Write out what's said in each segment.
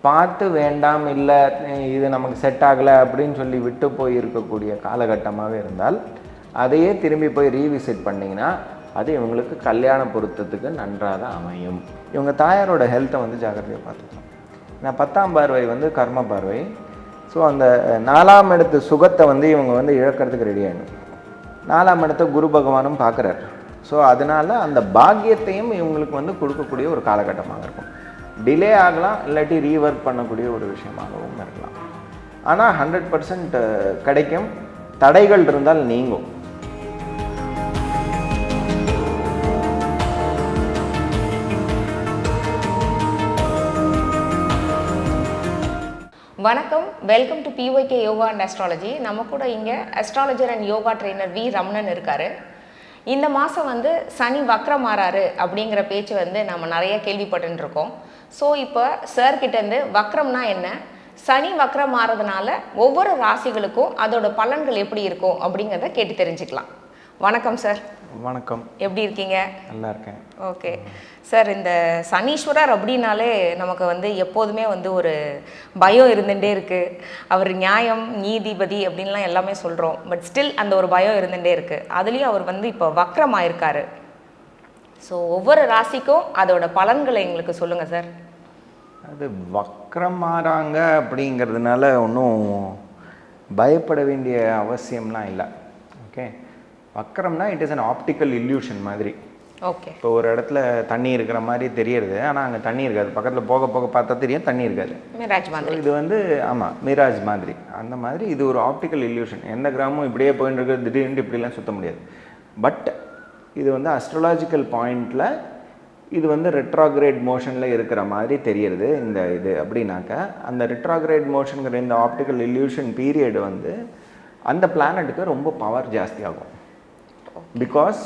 பார்த்து வேண்டாம், இல்லை இது நமக்கு செட் ஆகலை அப்படின்னு சொல்லி விட்டு போய் இருக்கக்கூடிய காலகட்டமாகவே இருந்தால் அதையே திரும்பி போய் ரீவிசிட் பண்ணிங்கன்னா அது இவங்களுக்கு கல்யாண பொருத்தத்துக்கு நன்றாக அமையும். இவங்க தாயாரோட ஹெல்த்தை வந்து ஜாக்கிரதையாக பார்த்துக்கலாம். நான் 10ஆம் பார்வை வந்து கர்ம பார்வை. ஸோ அந்த 4ஆம் இடத்து சுகத்தை வந்து இவங்க வந்து இழக்கிறதுக்கு ரெடி ஆகிடும். 4ஆம் இடத்தை குரு பகவானும் பார்க்குறார். ஸோ அதனால் அந்த பாக்கியத்தையும் இவங்களுக்கு வந்து கொடுக்கக்கூடிய ஒரு காலகட்டமாக இருக்கும். டிலே ஆகலாம், இல்லாட்டி ரீவொர்க் பண்ணக்கூடிய ஒரு விஷயமாகவும் இருக்கலாம். ஆனால் 100% கிடைக்கும். தடைகள் இருந்தால் நீங்கும். வணக்கம், welcome to PYK yoga and astrology. நம்ம கூட இங்கே astrologer and yoga trainer V Ramanan இருக்கார். இந்த மாதம் வந்து சனி வக்ரம் மாறாரு அப்படிங்கிற பேச்சு வந்து நம்ம நிறைய கேள்விப்பட்டு இருக்கோம். ஸோ இப்போ சார்கிட்டேருந்து வக்ரம்னா என்ன, சனி வக்ரம் மாறதுனால ஒவ்வொரு ராசிகளுக்கும் அதோட பலன்கள் எப்படி இருக்கும் அப்படிங்கிறத கேட்டு தெரிஞ்சுக்கலாம். வணக்கம் சார். வணக்கம். எப்படி இருக்கீங்க? நல்லா இருக்கேன். ஓகே சார், இந்த சனீஸ்வரர் அப்படின்னாலே நமக்கு வந்து எப்போதுமே வந்து ஒரு பயம் இருந்துகிட்டே இருக்குது. அவர் நியாயம், நீதிபதி அப்படின்லாம் எல்லாமே சொல்கிறோம். பட் ஸ்டில் அந்த ஒரு பயம் இருந்துகிட்டே இருக்குது. அதுலேயும் அவர் வந்து இப்போ வக்ரமாயிருக்காரு. ஸோ ஒவ்வொரு ராசிக்கும் அதோட பலன்களை எங்களுக்கு சொல்லுங்கள் சார். அது வக்ரம் மாறாங்க அப்படிங்கிறதுனால ஒன்றும் பயப்பட வேண்டிய அவசியம்லாம் இல்லை. ஓகே, வக்ரம்னா it is an optical illusion மாதிரி. ஓகே, இப்போ ஒரு இடத்துல தண்ணி இருக்கிற மாதிரி தெரியறது, ஆனால் அங்கே தண்ணி இருக்காது. பக்கத்தில் போக போக பார்த்தா தெரியும் தண்ணி இருக்காது. மிராஜ் மாதிரி இது வந்து ஆமாம் மிராஜ் மாதிரி. அந்த மாதிரி இது ஒரு ஆப்டிக்கல் இல்யூஷன். எந்த கிராமமும் இப்படியே போயின்னு இருக்கிறது, திடீர்னு இப்படிலாம் சுற்ற முடியாது. பட் இது வந்து அஸ்ட்ராலாஜிக்கல் பாயிண்டில் இது வந்து ரெட்ராக்ரேட் மோஷனில் இருக்கிற மாதிரி தெரியறது. இந்த இது அப்படின்னாக்கா அந்த ரெட்ராக்ரேட் மோஷனுங்கிற இந்த ஆப்டிக்கல் இல்யூஷன் பீரியட் வந்து அந்த பிளானட்டுக்கு ரொம்ப பவர் ஜாஸ்தி ஆகும். Because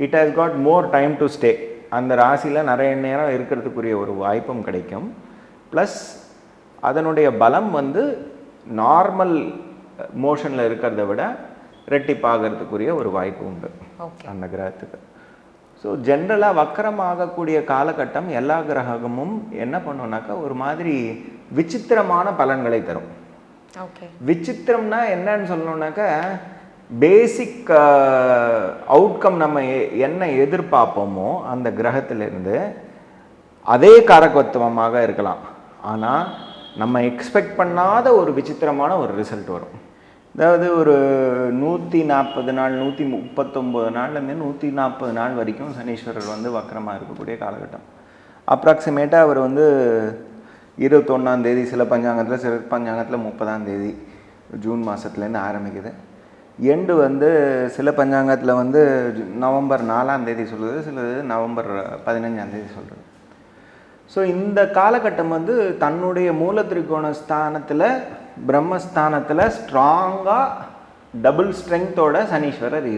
it has got more time to stay. அந்த ராசியில் நிறைய நேரம் இருக்கிறதுக்குரிய ஒரு வாய்ப்பும் கிடைக்கும். ப்ளஸ் அதனுடைய பலம் வந்து நார்மல் மோஷனில் இருக்கிறத விட ரெட்டிப்பாகிறதுக்குரிய ஒரு வாய்ப்பு உண்டு அந்த கிரகத்துக்கு. ஸோ ஜென்ரலாக வக்கரம் ஆகக்கூடிய காலகட்டம் எல்லா கிரகமும் என்ன பண்ணுனாக்கா ஒரு மாதிரி விசித்திரமான பலன்களை தரும். விசித்திரம்னா என்னன்னு சொல்லணுன்னாக்கா பேசிக் அவுட்கம் நம்ம என்ன எதிர்பார்ப்போமோ அந்த கிரகத்திலிருந்து அதே காரகத்துவமாக இருக்கலாம். ஆனால் நம்ம எக்ஸ்பெக்ட் பண்ணாத ஒரு விசித்திரமான ஒரு ரிசல்ட் வரும். அதாவது ஒரு 140 நாள் 139 நாள்லேருந்து 140 நாள் வரைக்கும் சனீஸ்வரர் வந்து வக்கரமாக இருக்கக்கூடிய காலகட்டம். அப்ராக்சிமேட்டாக அவர் வந்து 21ஆம் தேதி சில பஞ்சாங்கத்தில், சில பஞ்சாங்கத்தில் 30ஆம் தேதி ஜூன் மாதத்துலேருந்து ஆரம்பிக்குது. எண்டு வந்து சில பஞ்சாங்கத்தில் வந்து நவம்பர் 4ஆம் தேதி சொல்லுது, சிலது நவம்பர் 15ஆம் தேதி சொல்கிறது. ஸோ இந்த காலகட்டம் வந்து தன்னுடைய மூல திரிகோண ஸ்தானத்தில் பிரம்மஸ்தானத்தில் ஸ்ட்ராங்காக டபுள் ஸ்ட்ரெங்த்தோட சனீஸ்வரர்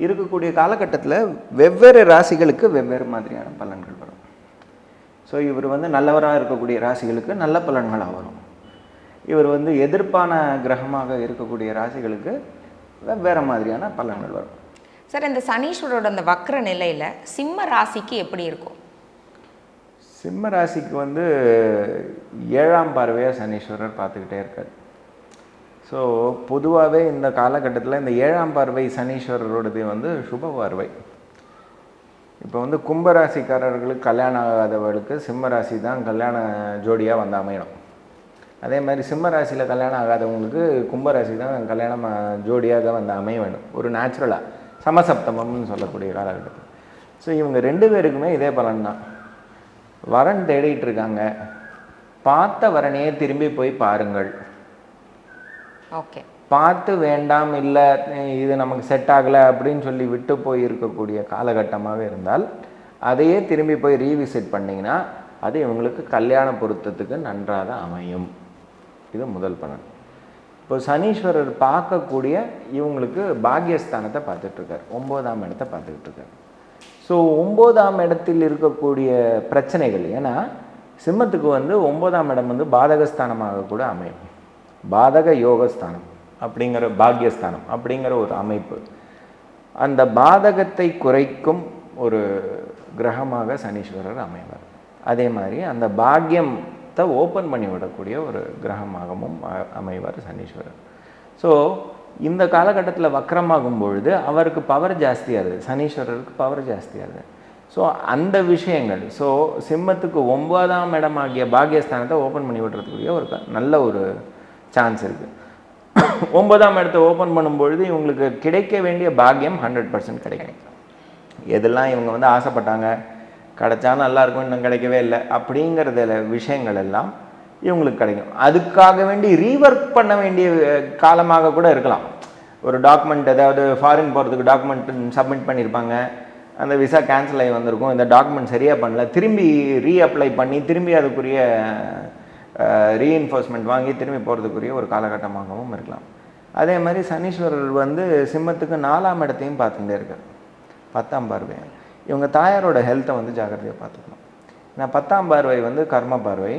இருக்கக்கூடிய காலகட்டத்தில் வெவ்வேறு ராசிகளுக்கு வெவ்வேறு மாதிரியான பலன்கள் வரும். ஸோ இவர் வந்து நல்லவராக இருக்கக்கூடிய ராசிகளுக்கு நல்ல பலன்களாக வரும். இவர் வந்து எதிர்ப்பான கிரகமாக இருக்கக்கூடிய ராசிகளுக்கு வெவ்வேறு மாதிரியான பலன்கள் வரும். சார், இந்த சனீஸ்வரோட அந்த வக்ர நிலையில் சிம்ம ராசிக்கு எப்படி இருக்கும்? சிம்ம ராசிக்கு வந்து 7ஆம் பார்வையாக சனீஸ்வரர் பார்த்துக்கிட்டே இருக்கார். ஸோ பொதுவாகவே இந்த காலகட்டத்தில் இந்த 7ஆம் பார்வை சனீஸ்வரரோடது வந்து சுப பார்வை. இப்போ வந்து கும்பராசிக்காரர்களுக்கு கல்யாணம் ஆகாதவர்களுக்கு சிம்ம ராசி தான் கல்யாண ஜோடியாக வந்து அமையணும். அதே மாதிரி சிம்ம ராசியில் கல்யாணம் ஆகாதவங்களுக்கு கும்பராசி தான் கல்யாணம் ஜோடியாக வந்து அமைய வேண்டும். ஒரு நேச்சுரலாக சமசப்தமம்னு சொல்லக்கூடிய காலகட்டத்தில். ஸோ இவங்க 2 பேருக்குமே இதே பலன் தான். வரன் தேடிட்டு இருக்காங்க. பார்த்த வரனையே திரும்பி போய் பாருங்கள். ஓகே, பார்த்து வேண்டாம், இல்லை இது நமக்கு செட் ஆகலை அப்படின்னு சொல்லி விட்டு போய் இருக்கக்கூடிய காலகட்டமாகவே இருந்தால் அதையே திரும்பி போய் ரீவிசிட் பண்ணிங்கன்னா அது இவங்களுக்கு கல்யாண பொருத்தத்துக்கு நன்றாக அமையும். இது முதல் பலன். இப்போ சனீஸ்வரர் பார்க்கக்கூடிய இவங்களுக்கு பாக்யஸ்தானத்தை பார்த்துட்ருக்கார், 9ஆம் இடத்தை பார்த்துக்கிட்டு இருக்கார். ஸோ 9ஆம் இடத்தில் இருக்கக்கூடிய பிரச்சனைகள், ஏன்னா சிம்மத்துக்கு வந்து 9ஆம் இடம் வந்து பாதகஸ்தானமாக கூட அமையும். பாதக யோகஸ்தானம் அப்படிங்கிற பாக்யஸ்தானம் அப்படிங்கிற ஒரு அமைப்பு. அந்த பாதகத்தை குறைக்கும் ஒரு கிரகமாக சனீஸ்வரர் அமைவார். அதே மாதிரி அந்த பாக்கியத்தை ஓப்பன் பண்ணி விடக்கூடிய ஒரு கிரகமாகவும் அமைவார் சனீஸ்வரர். ஸோ இந்த காலகட்டத்தில் வக்ரமாகும் பொழுது அவருக்கு பவர் ஜாஸ்தியாகுது, சனீஸ்வரருக்கு பவர் ஜாஸ்தியாகுது. ஸோ அந்த விஷயங்கள், ஸோ சிம்மத்துக்கு 9ஆம் இடம் ஆகிய பாக்கியஸ்தானத்தை ஓப்பன் பண்ணி விடுறதுக்குரிய ஒரு நல்ல ஒரு சான்ஸ் இருக்குது. 9ஆம் இடத்தை ஓப்பன் பண்ணும்பொழுது இவங்களுக்கு கிடைக்க வேண்டிய பாக்கியம் 100% கிடைக்கும். எதெல்லாம் இவங்க வந்து ஆசைப்பட்டாங்க, கிடைச்சா நல்லாயிருக்கும், இன்னும் கிடைக்கவே இல்லை அப்படிங்கிறதுல விஷயங்கள் எல்லாம் இவங்களுக்கு கிடைக்கும். அதுக்காக வேண்டி ரீவொர்க் பண்ண வேண்டிய காலமாக கூட இருக்கலாம். ஒரு டாக்குமெண்ட், ஏதாவது ஃபாரின் போகிறதுக்கு டாக்குமெண்ட் சப்மிட் பண்ணியிருப்பாங்க, அந்த விசா கேன்சல் ஆகி வந்திருக்கும், இந்த டாக்குமெண்ட் சரியாக பண்ணல, திரும்பி ரீஅப்ளை பண்ணி திரும்பி அதுக்குரிய ரீஎன்ஃபோர்ஸ்மெண்ட் வாங்கி திரும்பி போகிறதுக்குரிய ஒரு காலகட்டமாகவும் இருக்கலாம். அதே மாதிரி சனீஸ்வரர் வந்து சிம்மத்துக்கு 4ஆம் இடத்தையும் பார்த்துட்டே இருக்கார், 10ஆம் பார்வை. இவங்க தாயாரோட ஹெல்த்தை வந்து ஜாக்கிரதையாக பார்த்துக்கணும். ஏன்னா 10ஆம் பார்வை வந்து கர்ம பார்வை.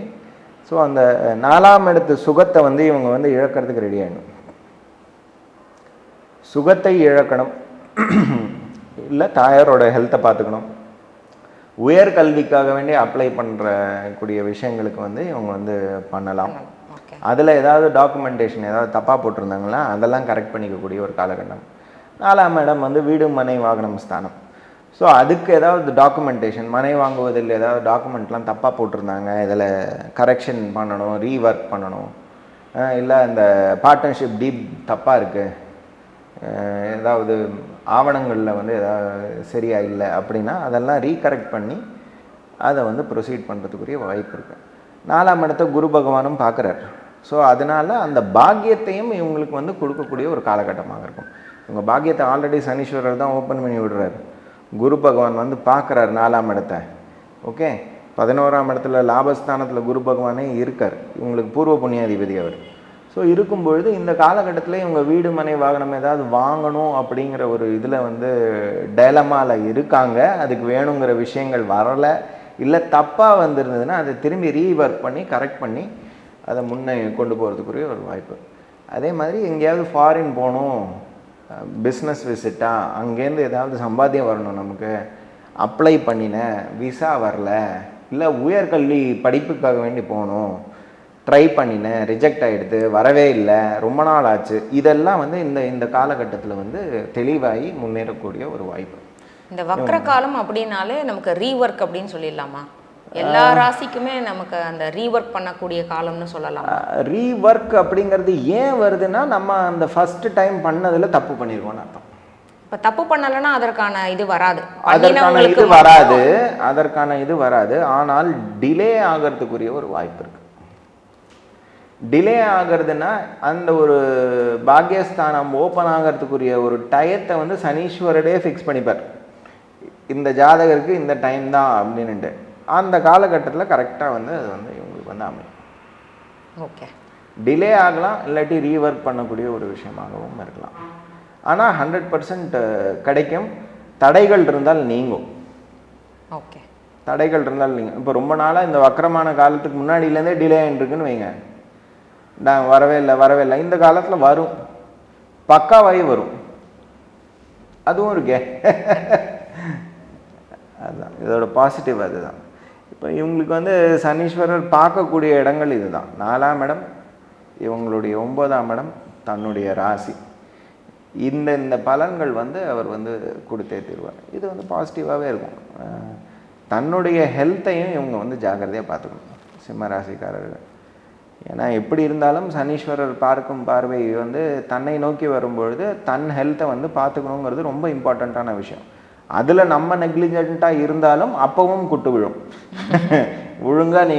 ஸோ அந்த 4ஆம் இடத்து சுகத்தை வந்து இவங்க வந்து இழக்கிறதுக்கு ரெடி ஆகிடும். சுகத்தை இழக்கணும், இல்லை தாயாரோட ஹெல்த்தை பார்த்துக்கணும். உயர்கல்விக்காக வேண்டி அப்ளை பண்ணுறக்கூடிய விஷயங்களுக்கு வந்து இவங்க வந்து பண்ணலாம். அதில் ஏதாவது டாக்குமெண்டேஷன் ஏதாவது தப்பாக போட்டிருந்தாங்களா அதெல்லாம் கரெக்ட் பண்ணிக்கக்கூடிய ஒரு காலகட்டம். 4ஆம் இடம் வந்து வீடு மனை வாகனம் ஸ்தானம். ஸோ அதுக்கு ஏதாவது டாக்குமெண்டேஷன், மனை வாங்குவதில் ஏதாவது டாக்குமெண்ட்லாம் தப்பாக போட்டிருந்தாங்க, இதில் கரெக்ஷன் பண்ணணும், ரீஒர்க் பண்ணணும், இல்லை இந்த பார்ட்னர்ஷிப் டீப் தப்பாக இருக்குது, ஏதாவது ஆவணங்களில் வந்து ஏதாவது சரியாக இல்லை அப்படின்னா அதெல்லாம் ரீகரெக்ட் பண்ணி அதை வந்து ப்ரொசீட் பண்ணுறதுக்குரிய வாய்ப்பு இருக்குது. 4ஆம் இடத்தை குரு பகவானும் பார்க்குறார். ஸோ அதனால் அந்த பாக்கியத்தையும் இவங்களுக்கு வந்து கொடுக்கக்கூடிய ஒரு காலகட்டமாக இருக்கும். இவங்க பாக்கியத்தை ஆல்ரெடி சனீஸ்வரர் தான் ஓப்பன் பண்ணி விடுறாரு, குரு பகவான் வந்து பார்க்குறாரு 4ஆம் இடத்தை. ஓகே, 11ஆம் இடத்துல லாபஸ்தானத்தில் குரு பகவானே இருக்கார், இவங்களுக்கு பூர்வ புண்ணியாதிபதி அவர். ஸோ இருக்கும்பொழுது இந்த காலகட்டத்தில் இவங்க வீடு மனை வாகனம் ஏதாவது வாங்கணும் அப்படிங்கிற ஒரு இதில் வந்து டைலமாவில் இருக்காங்க. அதுக்கு வேணுங்கிற விஷயங்கள் வரலை, இல்லை தப்பாக வந்துருந்ததுன்னா அதை திரும்பி ரீஒர்க் பண்ணி கரெக்ட் பண்ணி அதை முன்னே கொண்டு போகிறதுக்குரிய ஒரு வாய்ப்பு. அதே மாதிரி எங்கேயாவது ஃபாரின் போகணும், பிஸ்னஸ் விசிட்டாக, அங்கேருந்து ஏதாவது சம்பாத்தியம் வரணும், நமக்கு அப்ளை பண்ணினேன் விசா வரல, இல்லை உயர்கல்வி படிப்புக்காக வேண்டி போகணும், ட்ரை பண்ணினேன் ரிஜெக்ட் ஆகிடுது, வரவே இல்லை, ரொம்ப நாள் ஆச்சு, இதெல்லாம் வந்து இந்த காலகட்டத்தில் வந்து தெளிவாகி முன்னேறக்கூடிய ஒரு வாய்ப்பு. இந்த வக்ர காலம் அப்படின்னாலே நமக்கு ரீஒர்க் அப்படின்னு சொல்லிடலாமா? எல்லா ராசிக்குமே நமக்கு அந்த ரீஒர்க் பண்ணக்கூடிய காலம்னு சொல்லலாம். ரீஒர்க் அப்படிங்கிறது ஏன் வருதுன்னா, நம்ம அந்த ஃபர்ஸ்ட் டைம் பண்ணதில் தப்பு பண்ணியிருக்கோம்னு அர்த்தம். இப்போ தப்பு பண்ணலைன்னா அதற்கான இது வராது, அதற்கான இது வராது. ஆனால் டிலே ஆகிறதுக்குரிய ஒரு வாய்ப்பு இருக்குது. டிலே ஆகிறதுனா அந்த ஒரு பாக்கியஸ்தானம் ஓப்பன் ஆகிறதுக்குரிய ஒரு டயத்தை வந்து சனீஸ்வரரே ஃபிக்ஸ் பண்ணிப்பார், இந்த ஜாதகருக்கு இந்த டைம் தான் அப்படின்ட்டு. அந்த காலகட்டத்தில் கரெக்டாக வந்து அது வந்து இவங்களுக்கு வந்து அமையும். ஓகே, டிலே ஆகலாம், இல்லாட்டி ரீஒர்க் பண்ணக்கூடிய ஒரு விஷயமாகவும் இருக்கலாம். ஆனால் 100% கிடைக்கும். தடைகள் இருந்தால் நீங்கும். ஓகே, தடைகள் இருந்தால் நீங்கள் இப்போ ரொம்ப நாளாக இந்த வக்கரமான காலத்துக்கு முன்னாடியிலேருந்தே டிலே ஆகிட்டுருக்குன்னு வைங்க, நான் வரவே இல்லை, இந்த காலத்தில் வரும், பக்காவாகி வரும், அதுவும் இருக்கே. அதுதான் இதோட பாசிட்டிவ். அதுதான் இப்போ இவங்களுக்கு வந்து சனீஸ்வரர் பார்க்கக்கூடிய இடங்கள் இதுதான். 4ஆம் இடம், இவங்களுடைய 9ஆம் இடம், தன்னுடைய ராசி, இந்த பலன்கள் வந்து அவர் வந்து கொடுத்தே தருவார். இது வந்து பாசிட்டிவாகவே இருக்கும். தன்னுடைய ஹெல்த்தையும் இவங்க வந்து ஜாக்கிரதையாக பார்த்துக்கணும் சிம்ம ராசிக்காரர்கள். ஏன்னா எப்படி இருந்தாலும் சனீஸ்வரர் பார்க்கும் பார்வை வந்து தன்னை நோக்கி வரும்பொழுது தன் ஹெல்த்தை வந்து பார்த்துக்கணுங்கிறது ரொம்ப இம்பார்ட்டண்ட்டான விஷயம். அதில் நம்ம நெக்லிஜென்ட்டாக இருந்தாலும் அப்பவும் குட்டு விழும். ஒழுங்காக நீ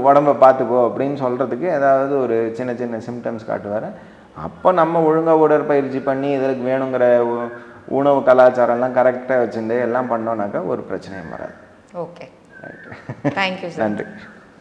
உடம்பை பார்த்துக்கோ அப்படின்னு சொல்கிறதுக்கு ஏதாவது ஒரு சின்ன சின்ன சிம்டம்ஸ் காட்டுவார். அப்போ நம்ம ஒழுங்காக உடற்பயிற்சி பண்ணி இதற்கு வேணுங்கிற உணவு கலாச்சாரம்லாம் கரெக்டாக வச்சுட்டு எல்லாம் பண்ணோன்னாக்கா ஒரு பிரச்சனையும் வராது. Okay, right, thank you sir. நன்றி.